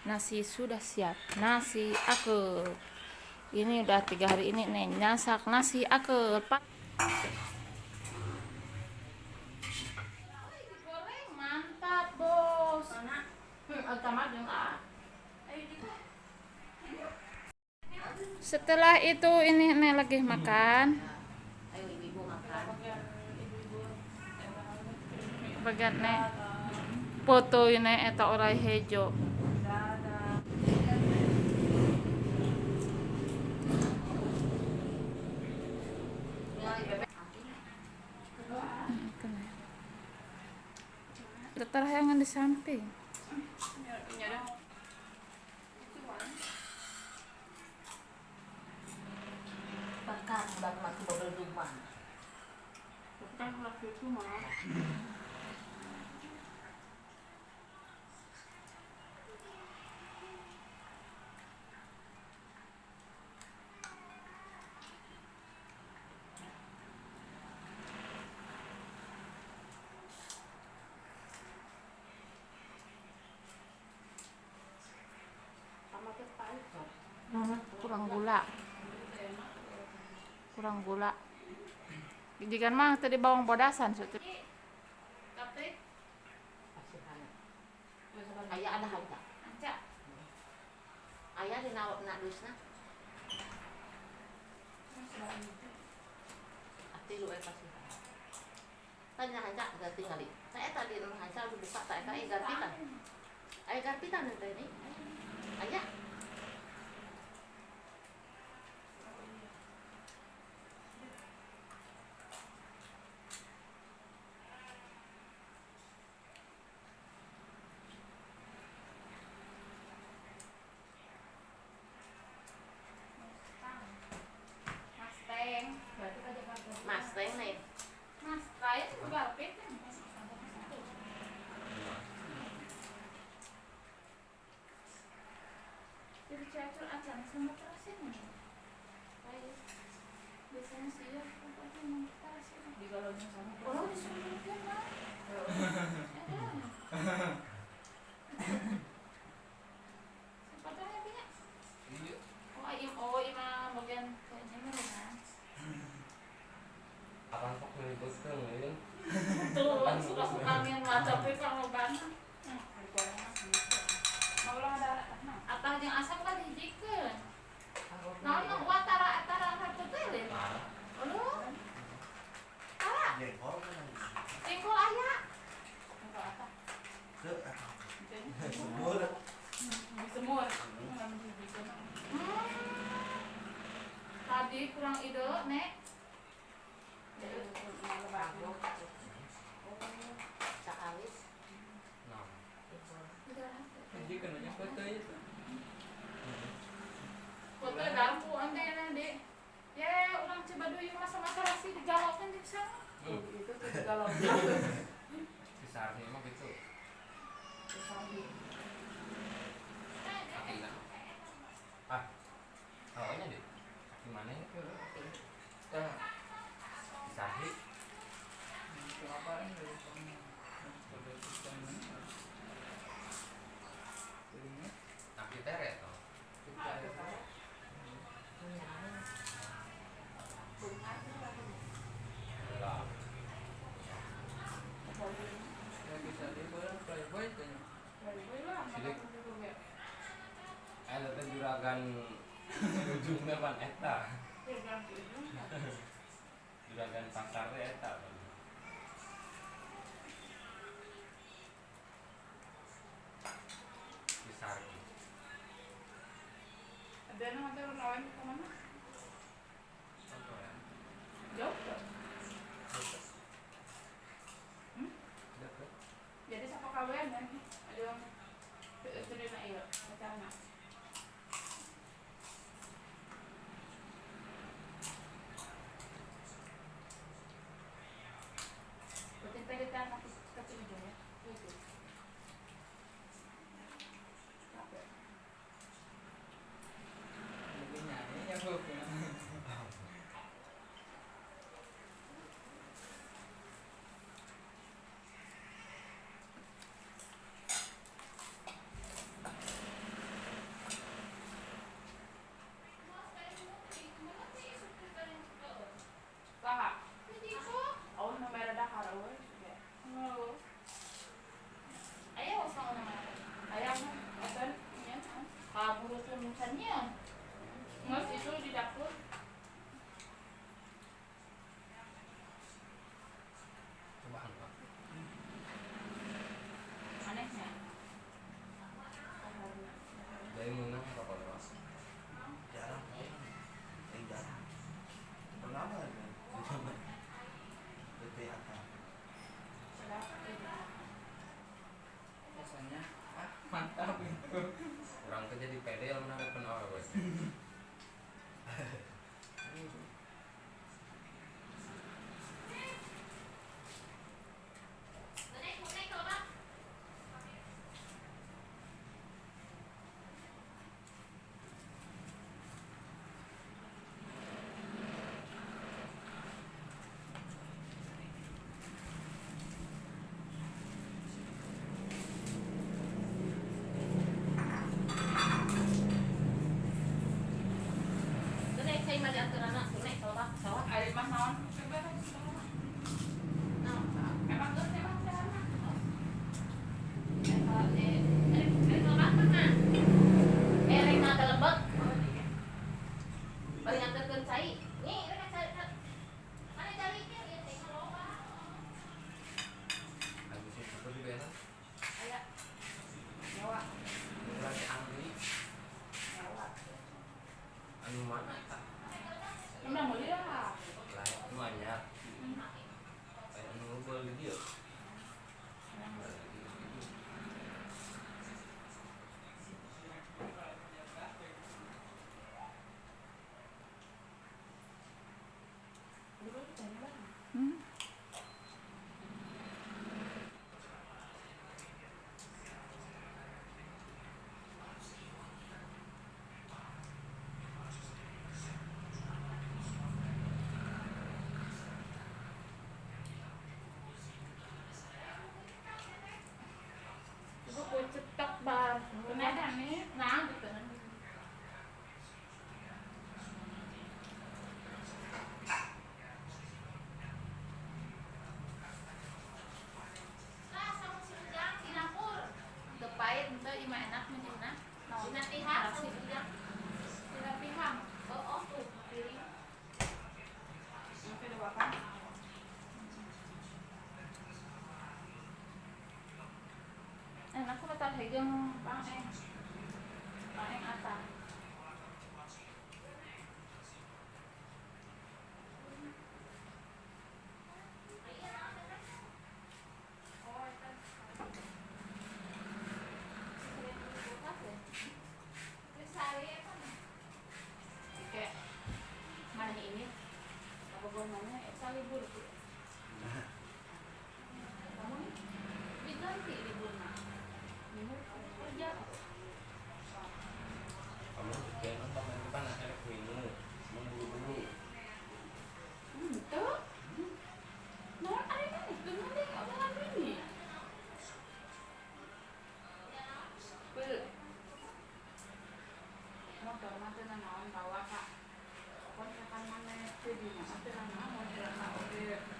Nasi sudah siap. Nasi aku. Ini udah 3 hari ini nih nyasak nasi aku. Pak. Goreng mantap bos. Setelah itu ini nih lagi makan. Bagian nih foto ini eta orai hejo. Terhayangan di samping. Bakar mati bobel rumah. Bukan laki itu mah. Kurang gula jikan mah tadi bawang bodasan sutu Ayah ada harga. Ayah di nak dusna. Ati lu pasti. Tanya aja ganti kali. Saya tadi nang haja udah buka tak ayah garpitan. Ayah garpitan ini. Ayah. Mas Teng nih. Mas lain garpit kan. Jadi catur acan sama terasin kayak biasanya sih ya apa yang terasin di kalau sama kalau disuruh kan mah sepatutnya punya ima bagian kayaknya mana Akan kok ribet kan ini. tuh suka yang macam itu kalau banget mau ada atah yang asap kan hijikeun naon watara harta teh deh uluh tara cingkul aya semur tadi kurang ide nek Sakalis. Nah, Jadi kenanya foto itu. foto dampu ande dek ya orang Cibaduy masa-masa rasi digalaukan di sana Itu tuh kalau besarnya emang gitu. Kaki lah. Awalnya deh. Gimana ya? Kita disahik. apaan dari kamu? Foto sistem ini. Kaki teret toh. Lah, Ya bisa di barang playboy tanya. ada teh juragan ujungnya pan eta. Juragan pasarnya eta. Besar. ada nama teh lawan ke mana Apa ya? jauh tuh Deket. jadi siapa kawan kan ada yang sudah nak iya pacarnya berarti tadi tanah kecil aja ya itu Jadi nyanyi yang gue Kayak nunggu video. Hmm. Ibu kue cetok bar. Kemudian nih, Nah, gitu kan. lah sama si Ujang di dapur. Gepait itu ima enak menjina. Dina pihak Harus sama si Ujang. Dina pihak. Oh, tuh piring. Oke, udah apa? Enak kok tak hegang paeng. Paeng atas. Oh, itu. Terus hari apa nih? Kayak mana ini? Apa gunanya? Esa libur tuh. Kamu nih? Diganti liburnya. Libur kerja. Kamu kayak nonton main depan anak minum dulu. Tuh. Nah, ada kan itu nanti omongan ini. Bel. Motor mati na naon bawa kak. Kontrakan mana itu di mana? Mati na naon, mau jalan naon.